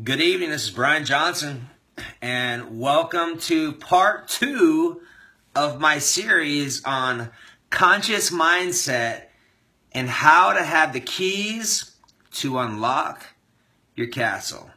Good evening, this is Brian Johnson, and welcome to part 2 of my series on conscious mindset and how to have the keys to unlock your castle.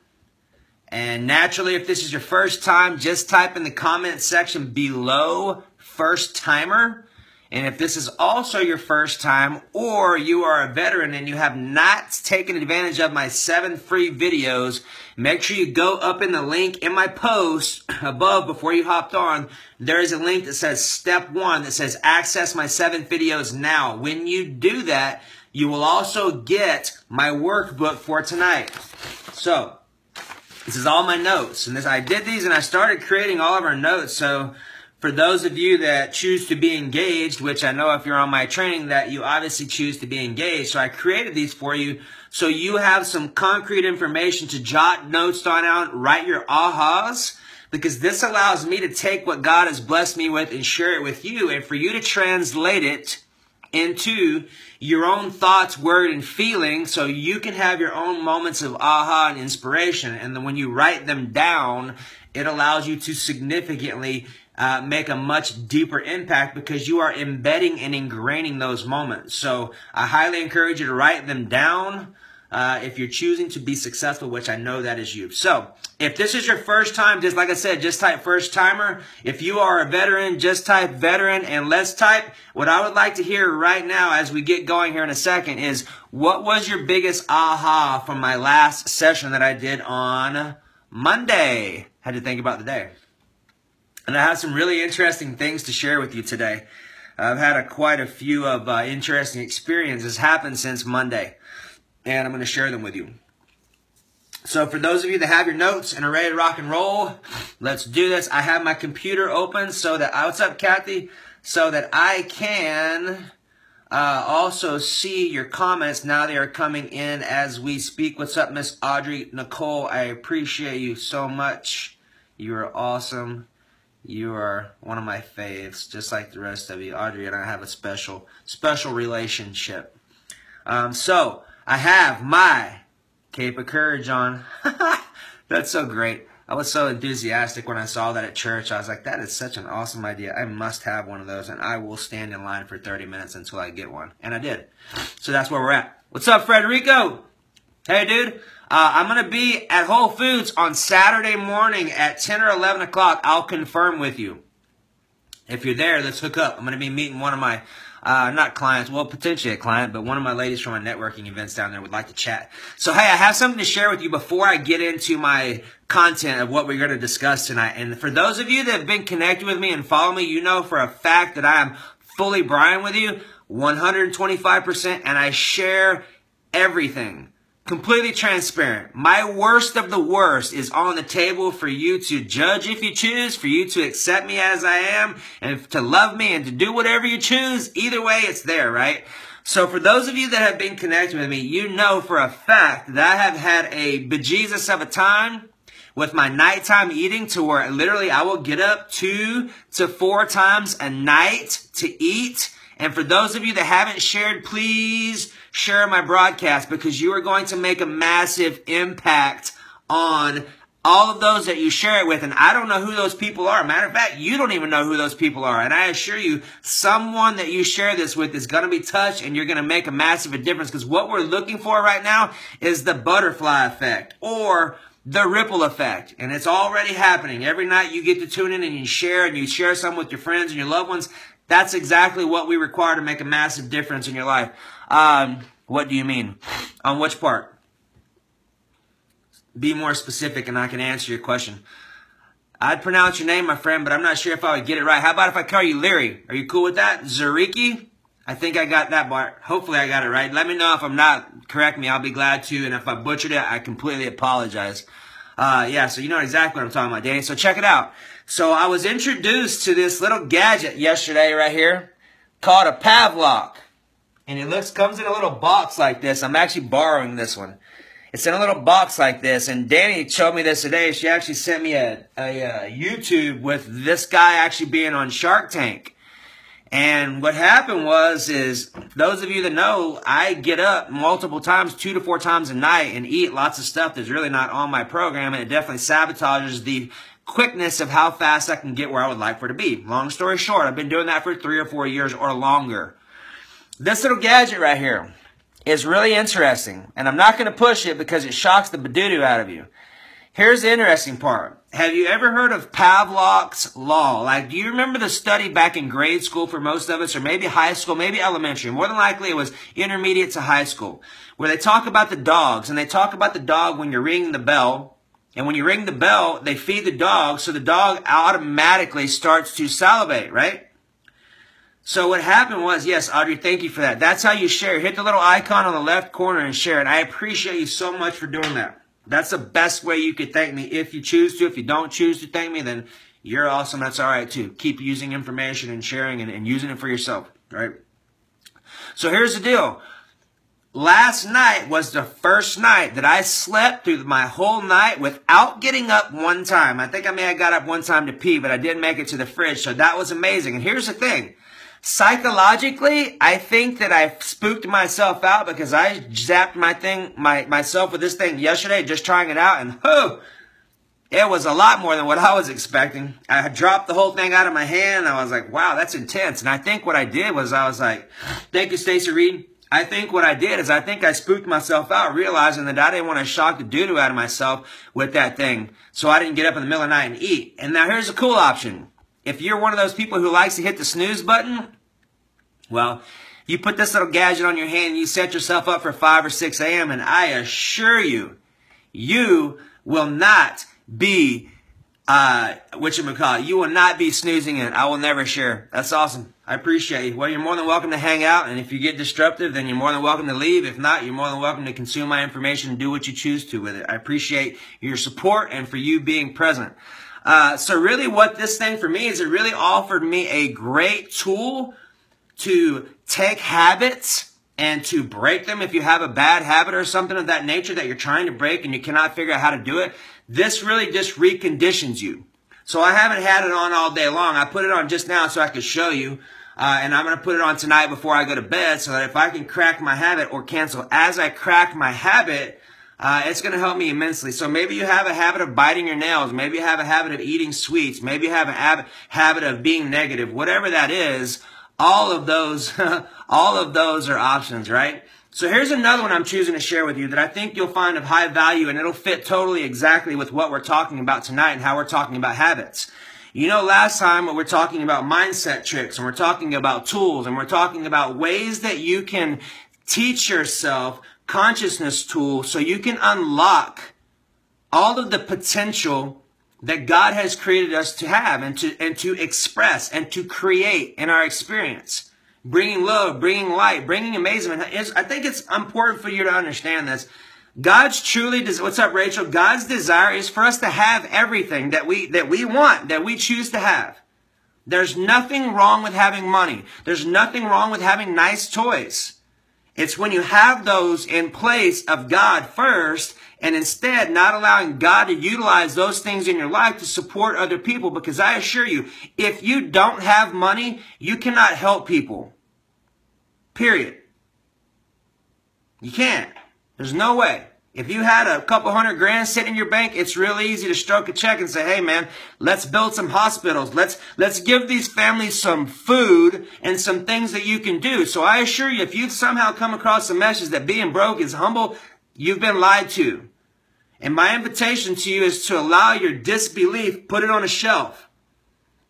And naturally, if this is your first time, just type in the comment section below first timer. And if this is also your first time, or you are a veteran and you have not taken advantage of my 7 free videos, make sure you go up in the link in my post above before you hopped on. There is a link that says step 1 that says access my 7 videos now. When you do that, you will also get my workbook for tonight. So, this is all my notes. And I did these and I started creating all of our notes. So, for those of you that choose to be engaged, which I know if you're on my training that you obviously choose to be engaged, so I created these for you so you have some concrete information to jot notes on out, write your ahas, because this allows me to take what God has blessed me with and share it with you, and for you to translate it into your own thoughts, word, and feeling so you can have your own moments of aha and inspiration. And then when you write them down, it allows you to significantly make a much deeper impact because you are embedding and ingraining those moments. So I highly encourage you to write them down if you're choosing to be successful, which I know that is you. So if this is your first time, just like I said, just type first timer. If you are a veteran, just type veteran, and let's type. What I would like to hear right now as we get going here in a second is, what was your biggest aha from my last session that I did on Monday? Had to think about the day. And I have some really interesting things to share with you today. I've had quite a few of interesting experiences happen since Monday, and I'm going to share them with you. So for those of you that have your notes and are ready to rock and roll, let's do this. I have my computer open so that, what's up, Kathy? So that I can also see your comments. Now they are coming in as we speak. What's up, Miss Audrey Nicole? I appreciate you so much. You are awesome. You are one of my faves, just like the rest of you. Audrey and I have a special relationship. So, I have my Cape of Courage on. That's so great. I was so enthusiastic when I saw that at church. I was like, that is such an awesome idea. I must have one of those, and I will stand in line for 30 minutes until I get one. And I did. So that's where we're at. What's up, Frederico? Hey, dude. I'm going to be at Whole Foods on Saturday morning at 10 or 11 o'clock. I'll confirm with you. If you're there, let's hook up. I'm going to be meeting one of my, not clients, well, potentially a client, but one of my ladies from my networking events down there would like to chat. So, hey, I have something to share with you before I get into my content of what we're going to discuss tonight. And for those of you that have been connected with me and follow me, you know for a fact that I am fully Brian with you, 125%, and I share everything. Completely transparent. My worst of the worst is on the table for you to judge if you choose, for you to accept me as I am, and to love me and to do whatever you choose. Either way, it's there, right? So for those of you that have been connected with me, you know for a fact that I have had a bejesus of a time with my nighttime eating, to where literally I will get up 2 to 4 times a night to eat. And for those of you that haven't shared, please share my broadcast, because you are going to make a massive impact on all of those that you share it with. And I don't know who those people are. Matter of fact, you don't even know who those people are. And I assure you, someone that you share this with is going to be touched, and you're going to make a massive difference, because what we're looking for right now is the butterfly effect, or the ripple effect. And it's already happening. Every night you get to tune in and you share some with your friends and your loved ones. That's exactly what we require to make a massive difference in your life. What do you mean? On which part? Be more specific and I can answer your question. I'd pronounce your name, my friend, but I'm not sure if I would get it right. How about if I call you Leary? Are you cool with that? Zariki? I think I got that part. Hopefully I got it right. Let me know if I'm not. Correct me. I'll be glad to. And if I butchered it, I completely apologize. Yeah, so you know exactly what I'm talking about, Danny. So check it out. So I was introduced to this little gadget yesterday right here called a Pavlok. And it comes in a little box like this. I'm actually borrowing this one. It's in a little box like this. And Danny showed me this today. She actually sent me a YouTube with this guy actually being on Shark Tank. And what happened is those of you that know, I get up multiple times, 2 to 4 times a night, and eat lots of stuff that's really not on my program, and it definitely sabotages the quickness of how fast I can get where I would like for it to be. Long story short, I've been doing that for 3 or 4 years or longer. This little gadget right here is really interesting, and I'm not going to push it because it shocks the badoo out of you. Here's the interesting part. Have you ever heard of Pavlov's Law? Like, do you remember the study back in grade school for most of us, or maybe high school, maybe elementary? More than likely it was intermediate to high school, where they talk about the dogs, and they talk about the dog when you're ringing the bell. And when you ring the bell, they feed the dog, so the dog automatically starts to salivate, right? So what happened was, yes, Audrey, thank you for that. That's how you share. Hit the little icon on the left corner and share it. I appreciate you so much for doing that. That's the best way you could thank me if you choose to. If you don't choose to thank me, then you're awesome. That's all right, too. Keep using information and sharing and using it for yourself, right? So here's the deal. Last night was the first night that I slept through my whole night without getting up one time. I think I may have got up one time to pee, but I didn't make it to the fridge, so that was amazing. And here's the thing. Psychologically, I think that I spooked myself out because I zapped myself with this thing yesterday, just trying it out, and it was a lot more than what I was expecting. I dropped the whole thing out of my hand, and I was like, wow, that's intense. And I think what I did was I was like, thank you, Stacey Reed. I think what I did is I think I spooked myself out, realizing that I didn't want to shock the doo-doo out of myself with that thing, so I didn't get up in the middle of the night and eat. And now here's a cool option. If you're one of those people who likes to hit the snooze button, well, you put this little gadget on your hand and you set yourself up for 5 or 6 a.m. and I assure you, you will not be, you will not be snoozing it. I will never share. That's awesome. I appreciate you. Well, you're more than welcome to hang out, and if you get disruptive, then you're more than welcome to leave. If not, you're more than welcome to consume my information and do what you choose to with it. I appreciate your support and for you being present. So really what this thing for me is, it really offered me a great tool to take habits and to break them. If you have a bad habit or something of that nature that you're trying to break and you cannot figure out how to do it, this really just reconditions you. So I haven't had it on all day long. I put it on just now so I could show you. And I'm going to put it on tonight before I go to bed so that if I can crack my habit or cancel as I crack my habit, it's going to help me immensely. So maybe you have a habit of biting your nails. Maybe you have a habit of eating sweets. Maybe you have a habit of being negative. Whatever that is, all of those are options, right? So here's another one I'm choosing to share with you that I think you'll find of high value, and it'll fit totally exactly with what we're talking about tonight and how we're talking about habits. You know, last time we were talking about mindset tricks, and we're talking about tools, and we're talking about ways that you can teach yourself consciousness tools so you can unlock all of the potential that God has created us to have and to express and to create in our experience. Bringing love, bringing light, bringing amazement. I think it's important for you to understand this. God's truly, what's up, Rachel? God's desire is for us to have everything that we want, that we choose to have. There's nothing wrong with having money. There's nothing wrong with having nice toys. It's when you have those in place of God first, and instead not allowing God to utilize those things in your life to support other people. Because I assure you, if you don't have money, you cannot help people. Period. You can't. There's no way. If you had a couple $100,000 sitting in your bank, it's real easy to stroke a check and say, hey man, let's build some hospitals. Let's give these families some food and some things that you can do. So I assure you, if you've somehow come across a message that being broke is humble, you've been lied to. And my invitation to you is to allow your disbelief, put it on a shelf,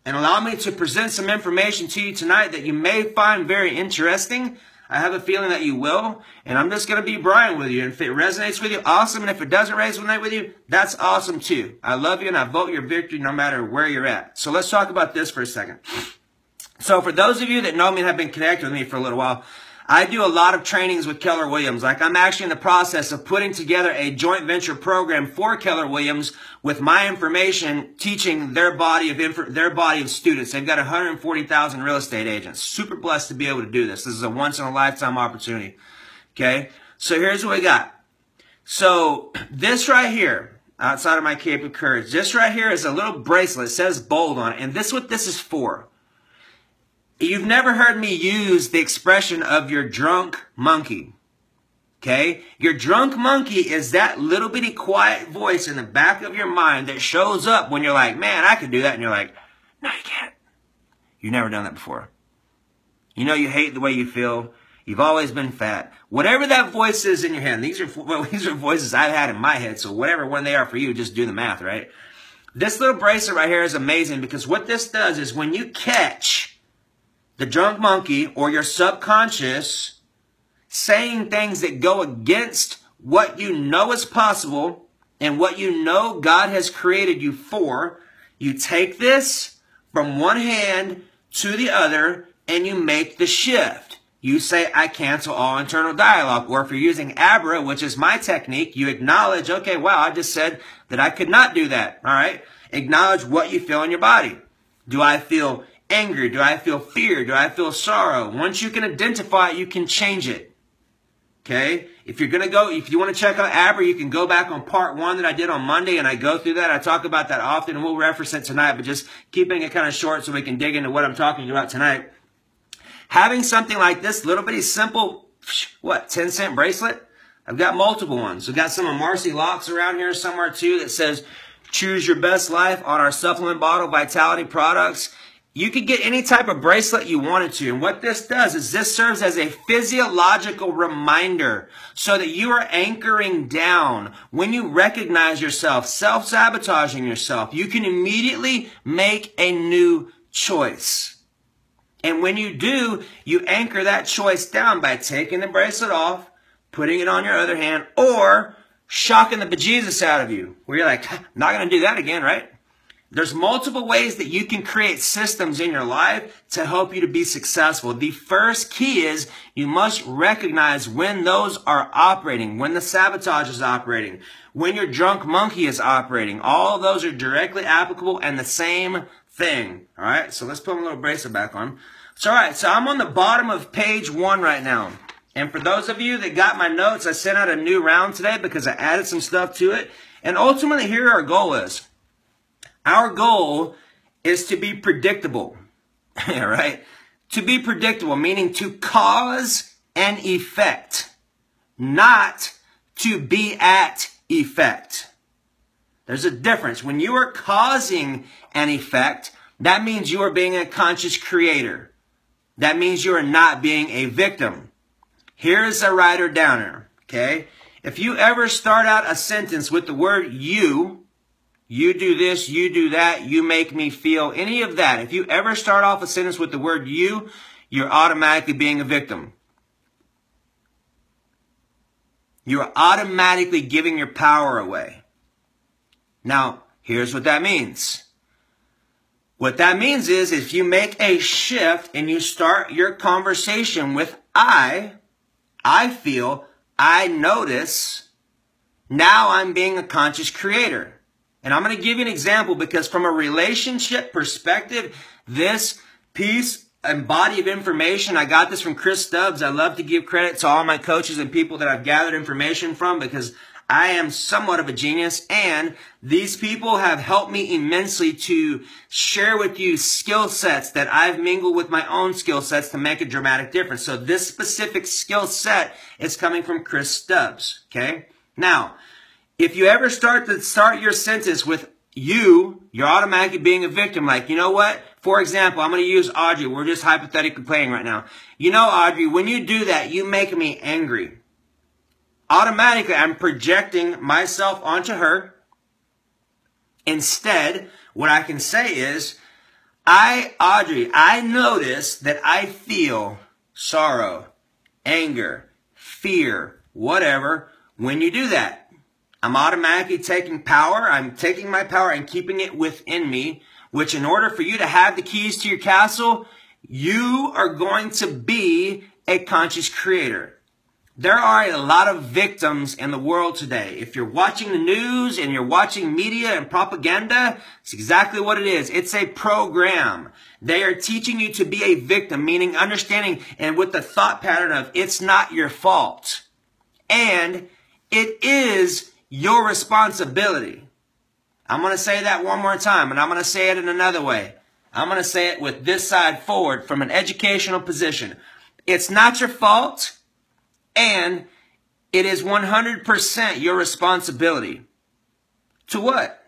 and allow me to present some information to you tonight that you may find very interesting. I have a feeling that you will, and I'm just going to be Brian with you. And if it resonates with you, awesome. And if it doesn't resonate with you, that's awesome too. I love you, and I vote your victory no matter where you're at. So let's talk about this for a second. So for those of you that know me and have been connected with me for a little while, I do a lot of trainings with Keller Williams. Like, I'm actually in the process of putting together a joint venture program for Keller Williams with my information, teaching their body of students. They've got 140,000 real estate agents. Super blessed to be able to do this. This is a once in a lifetime opportunity. Okay. So here's what we got. So this right here, outside of my Cape of Courage, this right here is a little bracelet. It says bold on it. And this is what this is for. You've never heard me use the expression of your drunk monkey. Okay? Your drunk monkey is that little bitty quiet voice in the back of your mind that shows up when you're like, man, I could do that. And you're like, no, you can't. You've never done that before. You know you hate the way you feel. You've always been fat. Whatever that voice is in your head, these are voices I've had in my head. So whatever one they are for you, just do the math, right? This little bracelet right here is amazing because what this does is when you catch the drunk monkey or your subconscious saying things that go against what you know is possible and what you know God has created you for, you take this from one hand to the other and you make the shift. You say, I cancel all internal dialogue. Or if you're using Abra, which is my technique, you acknowledge, okay, wow, I just said that I could not do that. All right? Acknowledge what you feel in your body. Do I feel anger? Do I feel fear? Do I feel sorrow? Once you can identify it, you can change it. Okay? If you want to check out Abra, you can go back on part 1 that I did on Monday, and I go through that. I talk about that often, and we'll reference it tonight, but just keeping it kind of short so we can dig into what I'm talking about tonight. Having something like this little bitty simple, 10-cent bracelet? I've got multiple ones. We've got some of Marcy Locke's around here somewhere too that says, choose your best life on our supplement bottle vitality products. You could get any type of bracelet you wanted to. And what this does is this serves as a physiological reminder so that you are anchoring down. When you recognize yourself, self-sabotaging yourself, you can immediately make a new choice. And when you do, you anchor that choice down by taking the bracelet off, putting it on your other hand, or shocking the bejesus out of you. Where you're like, I'm not going to do that again, right? There's multiple ways that you can create systems in your life to help you to be successful. The first key is you must recognize when those are operating, when the sabotage is operating, when your drunk monkey is operating. All of those are directly applicable and the same thing. All right, so let's put my little bracelet back on. So, all right, so I'm on the bottom of page 1 right now. And for those of you that got my notes, I sent out a new round today because I added some stuff to it. And ultimately, here our goal is. Our goal is to be predictable, right? To be predictable, meaning to cause an effect, not to be at effect. There's a difference. When you are causing an effect, that means you are being a conscious creator. That means you are not being a victim. Here's a writer downer, okay? If you ever start out a sentence with the word you do this, you do that, you make me feel, any of that. If you ever start off a sentence with the word you, you're automatically being a victim. You're automatically giving your power away. Now, here's what that means. What that means is if you make a shift and you start your conversation with I feel, I notice, now I'm being a conscious creator. And I'm going to give you an example because from a relationship perspective, this piece and body of information, I got this from Chris Stubbs. I love to give credit to all my coaches and people that I've gathered information from because I am somewhat of a genius. And these people have helped me immensely to share with you skill sets that I've mingled with my own skill sets to make a dramatic difference. So this specific skill set is coming from Chris Stubbs. Okay. Now, if you ever start your sentence with you're automatically being a victim. Like, you know what? For example, I'm going to use Audrey. We're just hypothetically playing right now. You know, Audrey, when you do that, you make me angry. Automatically, I'm projecting myself onto her. Instead, what I can say is, Audrey, I notice that I feel sorrow, anger, fear, whatever, when you do that. I'm automatically taking power. I'm taking my power and keeping it within me, which in order for you to have the keys to your castle, you are going to be a conscious creator. There are a lot of victims in the world today. If you're watching the news and you're watching media and propaganda, it's exactly what it is. It's a program. They are teaching you to be a victim, meaning understanding and with the thought pattern of it's not your fault. And it is your responsibility. I'm going to say that one more time, and I'm going to say it in another way. I'm going to say it with this side forward from an educational position. It's not your fault, and it is 100% your responsibility. To what?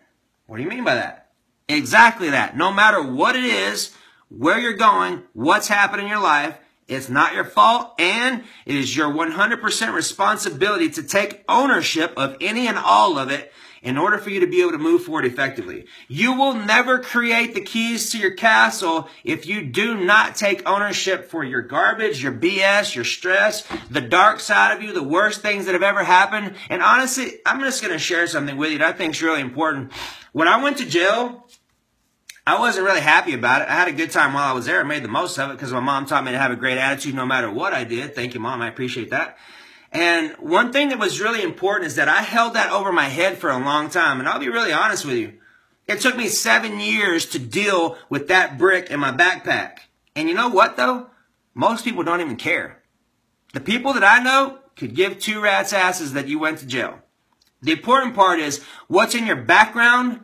What do you mean by that? Exactly that. No matter what it is, where you're going, what's happening in your life, it's not your fault, and it is your 100% responsibility to take ownership of any and all of it in order for you to be able to move forward effectively. You will never create the keys to your castle if you do not take ownership for your garbage, your BS, your stress, the dark side of you, the worst things that have ever happened. And honestly, I'm just going to share something with you that I think is really important. When I went to jail, I wasn't really happy about it. I had a good time while I was there. I made the most of it because my mom taught me to have a great attitude no matter what I did. Thank you, Mom. I appreciate that. And one thing that was really important is that I held that over my head for a long time. And I'll be really honest with you. It took me 7 years to deal with that brick in my backpack. And you know what, though? Most people don't even care. The people that I know could give two rats' asses that you went to jail. The important part is what's in your background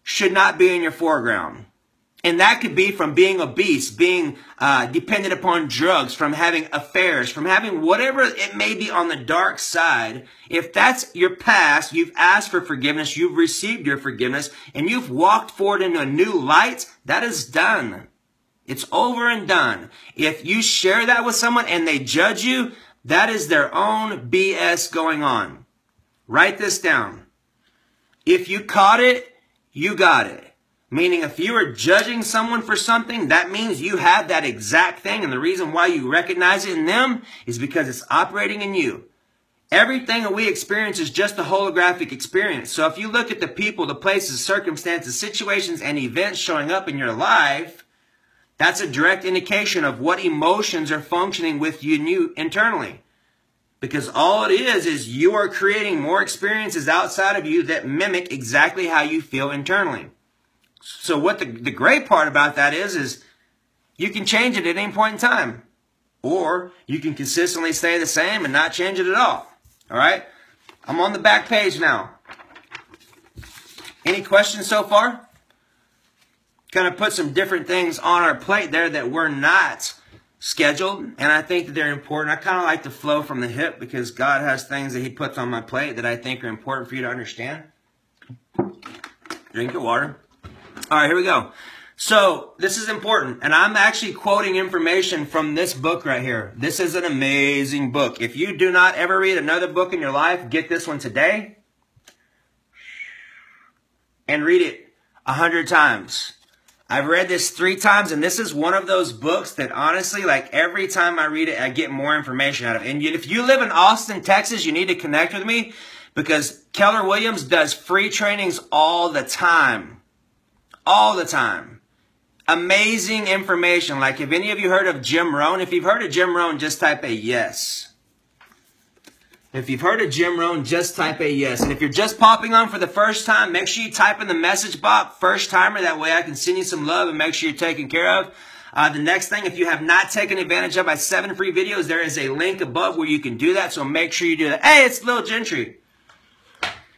should not be in your foreground. And that could be from being obese, being dependent upon drugs, from having affairs, from having whatever it may be on the dark side. If that's your past, you've asked for forgiveness, you've received your forgiveness, and you've walked forward into a new light, that is done. It's over and done. If you share that with someone and they judge you, that is their own BS going on. Write this down. If you caught it, you got it. Meaning if you are judging someone for something, that means you have that exact thing. And the reason why you recognize it in them is because it's operating in you. Everything that we experience is just a holographic experience. So if you look at the people, the places, circumstances, situations, and events showing up in your life, that's a direct indication of what emotions are functioning with you and you internally. Because all it is you are creating more experiences outside of you that mimic exactly how you feel internally. So what the great part about that is you can change it at any point in time. Or you can consistently stay the same and not change it at all. All right? I'm on the back page now. Any questions so far? Kind of put some different things on our plate there that were not scheduled. And I think that they're important. I kind of like to flow from the hip because God has things that He puts on my plate that I think are important for you to understand. Drink your water. All right, here we go. So this is important, and I'm actually quoting information from this book right here. This is an amazing book. If you do not ever read another book in your life, get this one today and read it 100 times. I've read this 3 times, and this is one of those books that honestly, like every time I read it, I get more information out of it. And if you live in Austin, Texas, you need to connect with me because Keller Williams does free trainings all the time. All the time. Amazing information. Like if any of you heard of Jim Rohn, if you've heard of Jim Rohn, just type a yes. If you've heard of Jim Rohn, just type a yes. And if you're just popping on for the first time, make sure you type in the message box, first timer. That way I can send you some love and make sure you're taken care of. The next thing, if you have not taken advantage of my 7 free videos, there is a link above where you can do that. So make sure you do that. Hey, it's Lil Gentry.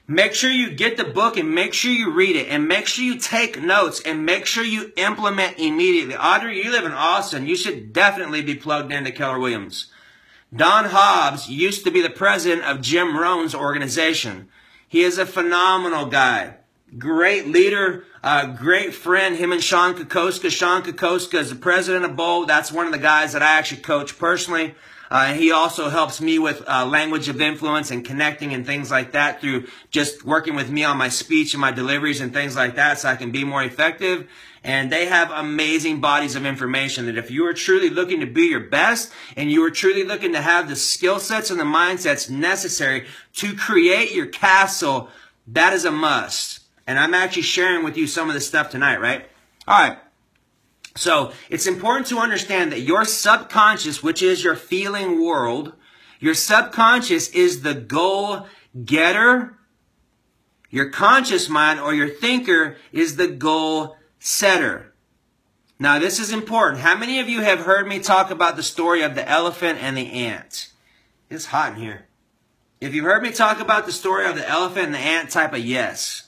Make sure you get the book and make sure you read it and make sure you take notes and make sure you implement immediately. Audrey, you live in Austin. You should definitely be plugged into Keller Williams. Don Hobbs used to be the president of Jim Rohn's organization. He is a phenomenal guy. Great leader, great friend, him and Sean Kokoska. Sean Kokoska is the president of Bold. That's one of the guys that I actually coach personally. He also helps me with language of influence and connecting and things like that through just working with me on my speech and my deliveries and things like that so I can be more effective. And they have amazing bodies of information that if you are truly looking to be your best and you are truly looking to have the skill sets and the mindsets necessary to create your castle, that is a must. And I'm actually sharing with you some of this stuff tonight, right? All right. So it's important to understand that your subconscious, which is your feeling world, your subconscious is the goal getter. Your conscious mind or your thinker is the goal setter. Now this is important. How many of you have heard me talk about the story of the elephant and the ant? It's hot in here. If you've heard me talk about the story of the elephant and the ant, type a yes.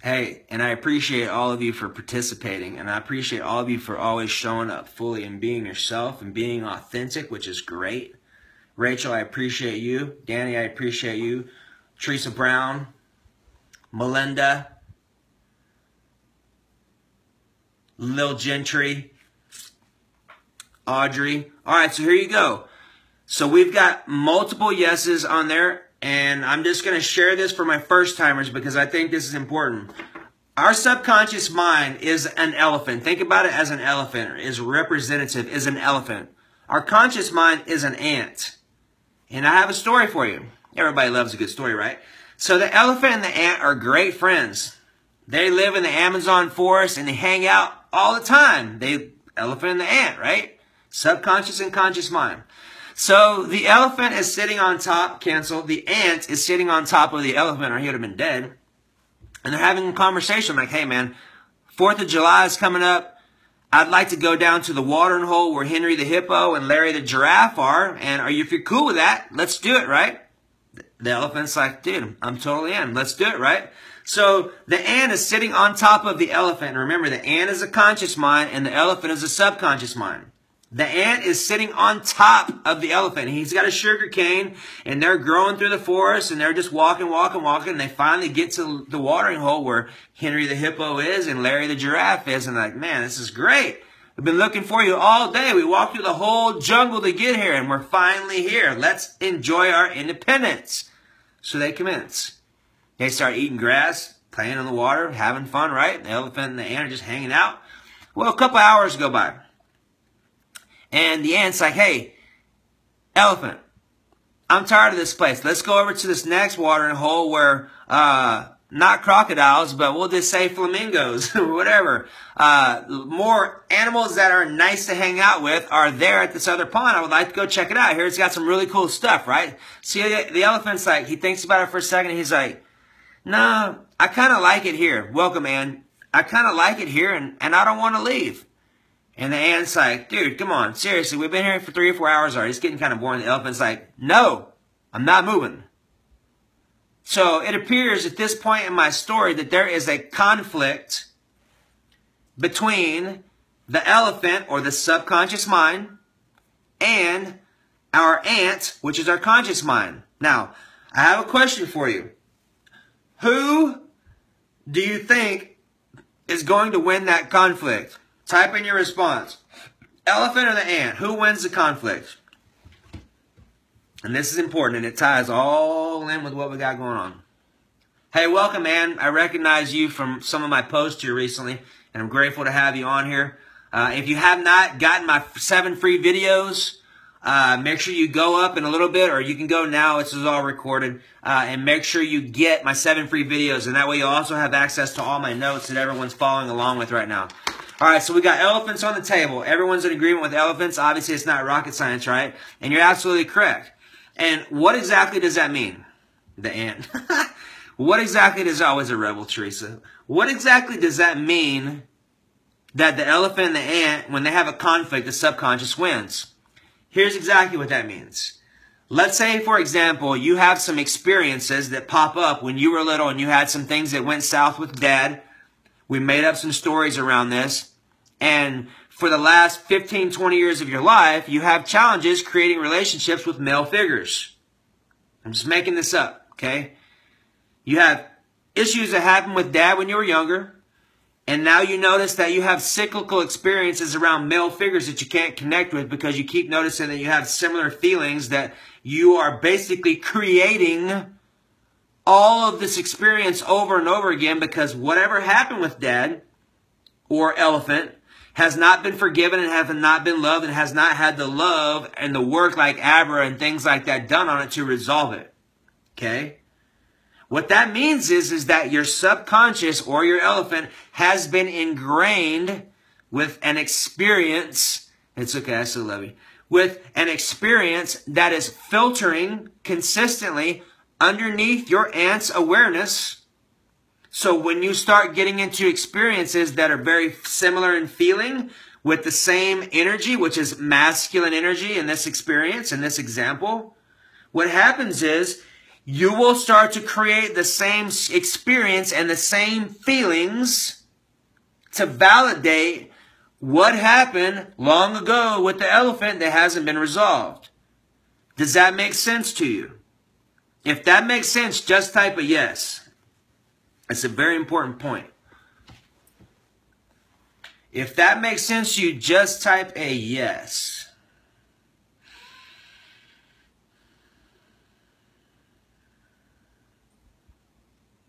Hey, and I appreciate all of you for participating, and I appreciate all of you for always showing up fully and being yourself and being authentic, which is great. Rachel, I appreciate you. Danny, I appreciate you. Teresa Brown, Melinda, Lil Gentry, Audrey. All right, so here you go. So we've got multiple yeses on there, and I'm just going to share this for my first timers because I think this is important. Our subconscious mind is an elephant. Think about it as an elephant, is representative, is an elephant. Our conscious mind is an ant. And I have a story for you. Everybody loves a good story, right? So the elephant and the ant are great friends. They live in the Amazon forest and they hang out all the time. Elephant and the ant, right? Subconscious and conscious mind. So the elephant is sitting on top, cancel. The ant is sitting on top of the elephant or he would have been dead. And they're having a conversation like, hey man, 4th of July is coming up. I'd like to go down to the watering hole where Henry the hippo and Larry the giraffe are. And if you're cool with that, let's do it, right? The elephant's like, dude, I'm totally in. Let's do it, right? So the ant is sitting on top of the elephant. And remember, the ant is a conscious mind and the elephant is a subconscious mind. The ant is sitting on top of the elephant. He's got a sugar cane and they're growing through the forest and they're just walking. And they finally get to the watering hole where Henry the hippo is and Larry the giraffe is. And they're like, man, this is great. We've been looking for you all day. We walked through the whole jungle to get here and we're finally here. Let's enjoy our independence. So they commence. They start eating grass, playing in the water, having fun, right? The elephant and the ant are just hanging out. Well, a couple hours go by. And the ant's like, hey, elephant, I'm tired of this place. Let's go over to this next watering hole where, not crocodiles, but we'll just say flamingos or whatever. More animals that are nice to hang out with are there at this other pond. I would like to go check it out. Here it's got some really cool stuff, right? See, the elephant's like, he thinks about it for a second. And he's like, no, I kind of like it here. Welcome, man. I kind of like it here and I don't want to leave. And the ant's like, dude, come on, seriously, we've been here for 3 or 4 hours already. It's getting kind of boring. The elephant's like, no, I'm not moving. So it appears at this point in my story that there is a conflict between the elephant or the subconscious mind and our ant, which is our conscious mind. Now, I have a question for you. Who do you think is going to win that conflict? Type in your response. Elephant or the ant? Who wins the conflict? And this is important, and it ties all in with what we got going on. Hey, welcome, man. I recognize you from some of my posts here recently, and I'm grateful to have you on here. If you have not gotten my 7 free videos, make sure you go up in a little bit, or you can go now. This is all recorded. And make sure you get my 7 free videos, and that way you'll also have access to all my notes that everyone's following along with right now. All right, so we got elephants on the table. Everyone's in agreement with elephants. Obviously, it's not rocket science, right? And you're absolutely correct. And what exactly does that mean? The ant. What exactly does, always a rebel, Teresa. What exactly does that mean that the elephant and the ant, when they have a conflict, the subconscious wins? Here's exactly what that means. Let's say, for example, you have some experiences that pop up when you were little and you had some things that went south with dad. We made up some stories around this. And for the last 15, 20 years of your life, you have challenges creating relationships with male figures. I'm just making this up, okay? You have issues that happened with dad when you were younger. And now you notice that you have cyclical experiences around male figures that you can't connect with because you keep noticing that you have similar feelings, that you are basically creating all of this experience over and over again because whatever happened with dad or elephant has not been forgiven and has not been loved and has not had the love and the work like Abra and things like that done on it to resolve it. Okay? What that means is that your subconscious or your elephant has been ingrained with an experience. It's okay, I still love you. With an experience that is filtering consistently underneath your ant's awareness. So when you start getting into experiences that are very similar in feeling with the same energy, which is masculine energy in this experience, in this example, what happens is you will start to create the same experience and the same feelings to validate what happened long ago with the elephant that hasn't been resolved. Does that make sense to you? If that makes sense, just type a yes. It's a very important point. If that makes sense to you, just type a yes.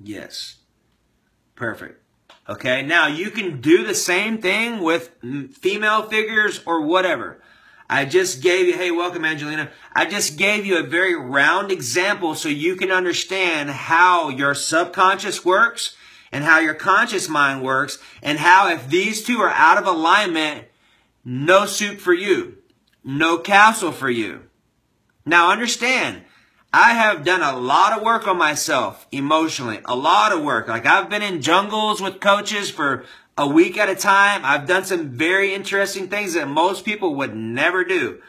Yes. Perfect. Okay, now you can do the same thing with female figures or whatever. I just gave you, hey, welcome Angelina. I just gave you a very round example so you can understand how your subconscious works and how your conscious mind works, and how if these two are out of alignment, no soup for you, no castle for you. Now understand, I have done a lot of work on myself emotionally, a lot of work. Like I've been in jungles with coaches for a week at a time. I've done some very interesting things that most people would never do.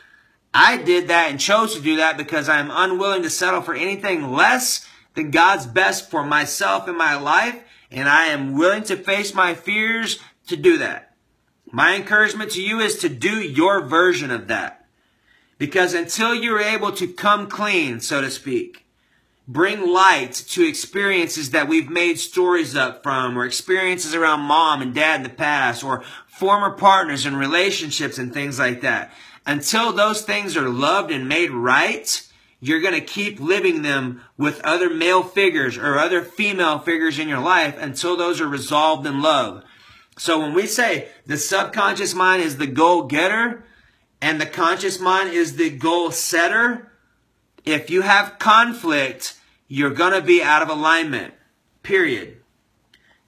I did that and chose to do that because I'm unwilling to settle for anything less than God's best for myself and my life. And I am willing to face my fears to do that. My encouragement to you is to do your version of that. Because until you're able to come clean, so to speak, bring light to experiences that we've made stories up from, or experiences around mom and dad in the past, or former partners and relationships and things like that. Until those things are loved and made right, you're going to keep living them with other male figures or other female figures in your life until those are resolved in love. So when we say the subconscious mind is the goal getter and the conscious mind is the goal setter, if you have conflict, you're going to be out of alignment, period.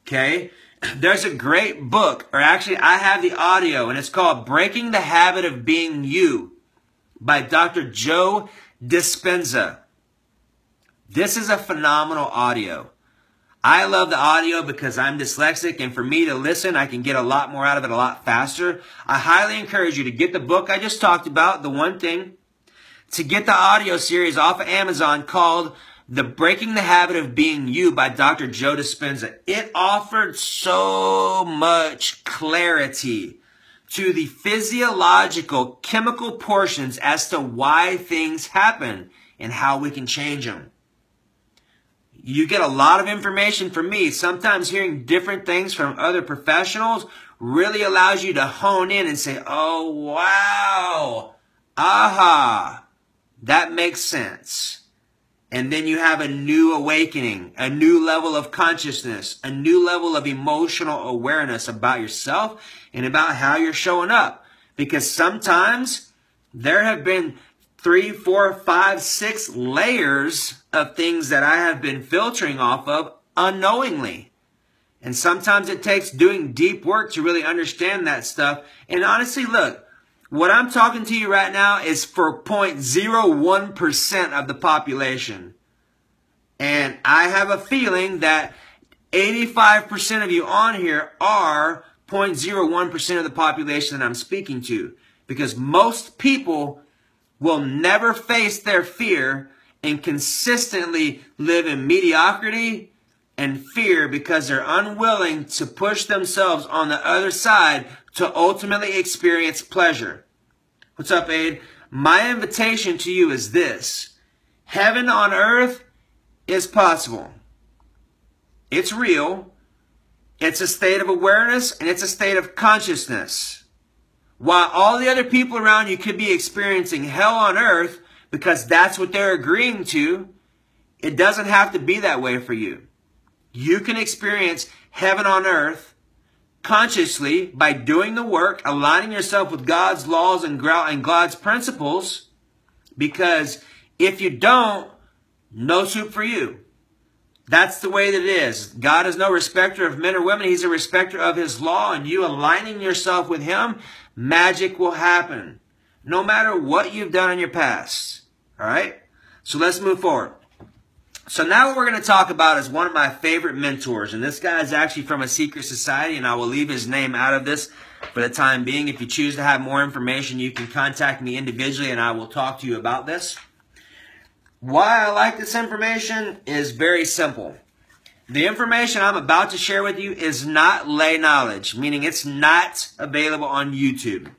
Okay? There's a great book, or actually I have the audio, and it's called Breaking the Habit of Being You by Dr. Joe Dispenza. This is a phenomenal audio. I love the audio because I'm dyslexic, and for me to listen, I can get a lot more out of it a lot faster. I highly encourage you to get the book I just talked about, The One Thing, to get the audio series off of Amazon called The Breaking the Habit of Being You by Dr. Joe Dispenza. It offered so much clarity to the physiological, chemical portions as to why things happen and how we can change them. You get a lot of information from me. Sometimes hearing different things from other professionals really allows you to hone in and say, oh, wow, aha, that makes sense. And then you have a new awakening, a new level of consciousness, a new level of emotional awareness about yourself and about how you're showing up. Because sometimes there have been 3, 4, 5, 6 layers of things that I have been filtering off of unknowingly. And sometimes it takes doing deep work to really understand that stuff. And honestly, look, what I'm talking to you right now is for 0.01% of the population. And I have a feeling that 85% of you on here are 0.01% of the population that I'm speaking to. Because most people will never face their fear and consistently live in mediocrity and fear because they're unwilling to push themselves on the other side to ultimately experience pleasure. What's up, Aid? My invitation to you is this. Heaven on earth is possible. It's real. It's a state of awareness and it's a state of consciousness. While all the other people around you could be experiencing hell on earth because that's what they're agreeing to, it doesn't have to be that way for you. You can experience heaven on earth consciously by doing the work, aligning yourself with God's laws and God's principles, because if you don't, no soup for you. That's the way that it is. God is no respecter of men or women. He's a respecter of His law, and you aligning yourself with Him, magic will happen, no matter what you've done in your past. All right? So let's move forward. So now what we're going to talk about is one of my favorite mentors. And this guy is actually from a secret society, and I will leave his name out of this for the time being. If you choose to have more information, you can contact me individually, and I will talk to you about this. Why I like this information is very simple. The information I'm about to share with you is not lay knowledge, meaning it's not available on YouTube.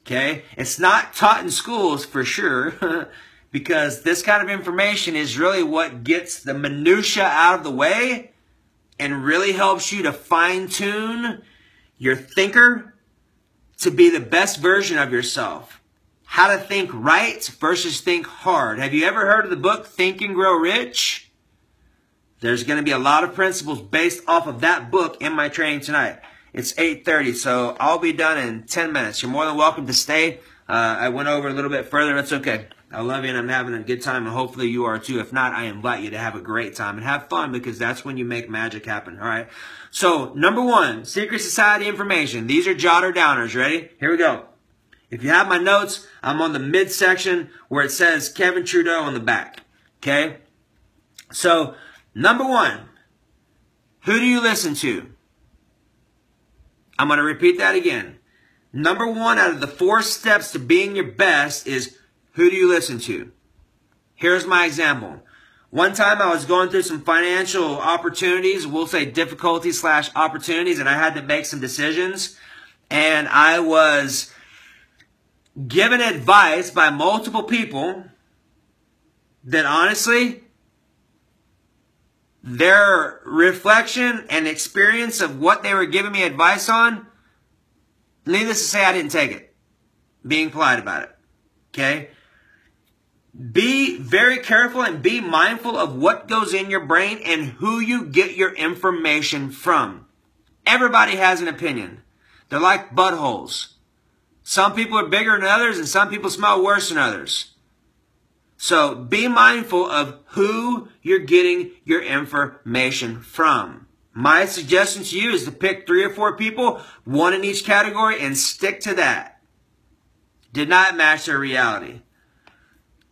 Okay? It's not taught in schools for sure, because this kind of information is really what gets the minutia out of the way and really helps you to fine-tune your thinker to be the best version of yourself. How to think right versus think hard. Have you ever heard of the book Think and Grow Rich? There's going to be a lot of principles based off of that book in my training tonight. It's 8:30, so I'll be done in 10 minutes. You're more than welcome to stay. I went over a little bit further. That's okay. I love you, and I'm having a good time, and hopefully you are too. If not, I invite you to have a great time and have fun, because that's when you make magic happen, all right? So, number one, Secret Society information. These are jotter downers. Ready? Here we go. If you have my notes, I'm on the midsection where it says Kevin Trudeau on the back, okay? So, number one, who do you listen to? I'm going to repeat that again. Number one out of the 4 steps to being your best is, who do you listen to? Here's my example. One time I was going through some financial opportunities, we'll say difficulties / opportunities, and I had to make some decisions. And I was given advice by multiple people that honestly, their reflection and experience of what they were giving me advice on, needless to say, I didn't take it. Being polite about it. Okay? Be very careful and be mindful of what goes in your brain and who you get your information from. Everybody has an opinion. They're like buttholes. Some people are bigger than others, and some people smell worse than others. So be mindful of who you're getting your information from. My suggestion to you is to pick 3 or 4 people, 1 in each category, and stick to that. Did not match their reality.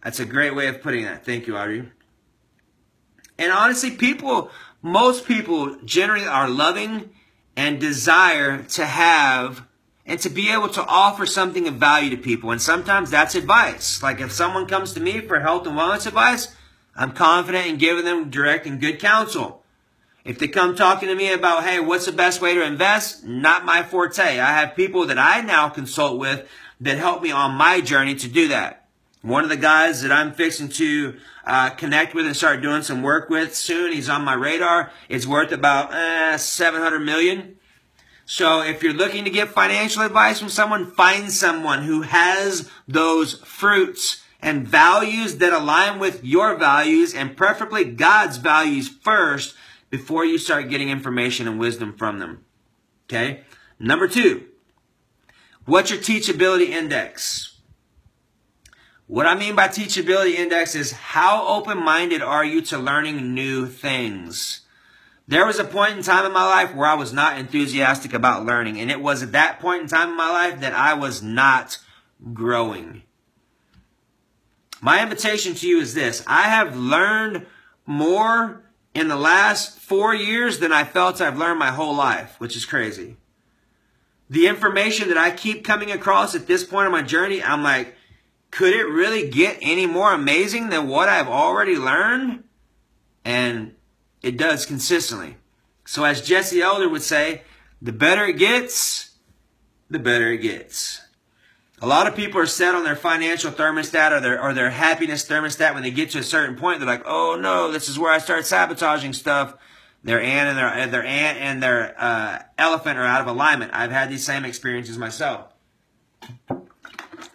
That's a great way of putting that. Thank you, Audrey. And honestly, most people generally are loving and desire to have and to be able to offer something of value to people. And sometimes that's advice. Like if someone comes to me for health and wellness advice, I'm confident in giving them direct and good counsel. If they come talking to me about, hey, what's the best way to invest? Not my forte. I have people that I now consult with that help me on my journey to do that. One of the guys that I'm fixing to connect with and start doing some work with soon, he's on my radar. It's worth about $700 million. So if you're looking to get financial advice from someone, find someone who has those fruits and values that align with your values, and preferably God's values first before you start getting information and wisdom from them. Okay? Number 2, what's your teachability index? What I mean by teachability index is how open-minded are you to learning new things? There was a point in time in my life where I was not enthusiastic about learning, and it was at that point in time in my life that I was not growing. My invitation to you is this. I have learned more in the last 4 years than I felt I've learned my whole life, which is crazy. The information that I keep coming across at this point in my journey, I'm like, could it really get any more amazing than what I've already learned? And it does consistently. So as Jesse Elder would say, the better it gets, the better it gets. A lot of people are set on their financial thermostat or their happiness thermostat. When they get to a certain point, they're like, oh no, this is where I start sabotaging stuff. Their ant and their elephant are out of alignment. I've had these same experiences myself.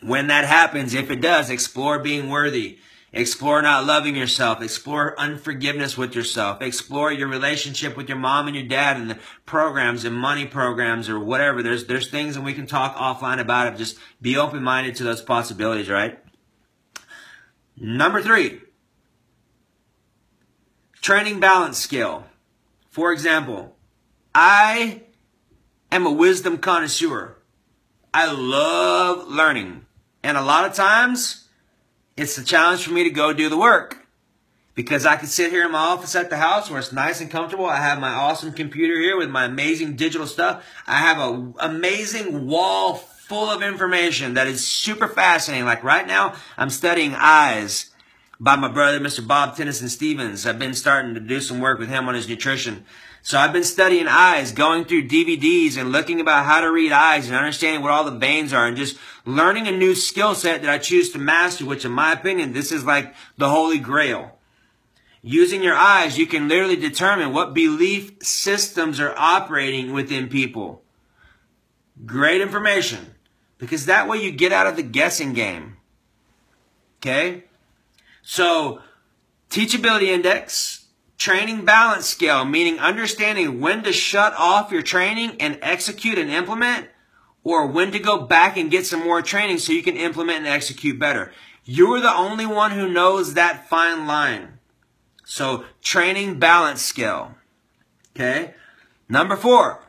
When that happens, if it does, explore being worthy. Explore not loving yourself. Explore unforgiveness with yourself. Explore your relationship with your mom and your dad and the programs and money programs or whatever. There's things and we can talk offline about it. Just be open-minded to those possibilities, right? Number 3, training balance skill. For example, I am a wisdom connoisseur. I love learning. And a lot of times, it's a challenge for me to go do the work. Because I can sit here in my office at the house where it's nice and comfortable. I have my awesome computer here with my amazing digital stuff. I have an amazing wall full of information that is super fascinating. Like right now, I'm studying eyes. by my brother, Mr. Bob Tennyson Stevens. I've been starting to do some work with him on his nutrition. So I've been studying eyes, going through DVDs and looking about how to read eyes and understanding what all the veins are and just learning a new skill set that I choose to master, which in my opinion, this is like the holy grail. Using your eyes, you can literally determine what belief systems are operating within people. Great information, because that way you get out of the guessing game. Okay? So, teachability index, training balance scale, meaning understanding when to shut off your training and execute and implement, or when to go back and get some more training so you can implement and execute better. You're the only one who knows that fine line. So, training balance scale. Okay? Number 4.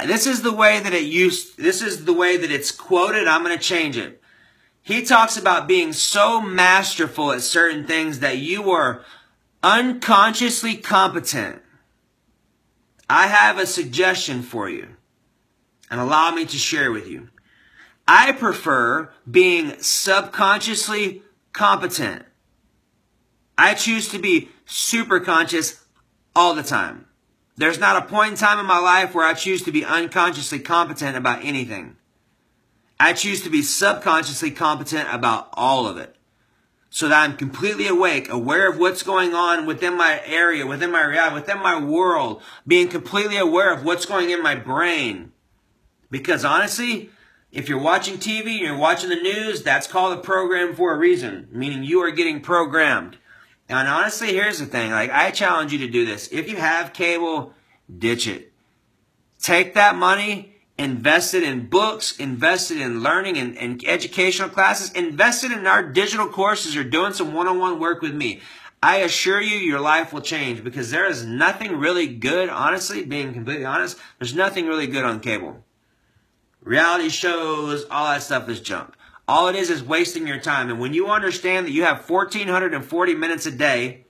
This is the way that it's quoted. I'm going to change it. He talks about being so masterful at certain things that you are unconsciously competent. I have a suggestion for you, and allow me to share with you. I prefer being subconsciously competent. I choose to be super conscious all the time. There's not a point in time in my life where I choose to be unconsciously competent about anything. I choose to be subconsciously competent about all of it. So that I'm completely awake, aware of what's going on within my area, within my reality, within my world. Being completely aware of what's going in my brain. Because honestly, if you're watching TV and you're watching the news, that's called a program for a reason. Meaning you are getting programmed. And honestly, here's the thing. Like, I challenge you to do this. If you have cable, ditch it. Take that money, invest it in books, invest it in learning and educational classes, invest it in our digital courses or doing some one-on-one work with me. I assure you, your life will change, because there is nothing really good, honestly, being completely honest, there's nothing really good on cable. Reality shows, all that stuff is junk. All it is wasting your time. And when you understand that you have 1,440 minutes a day,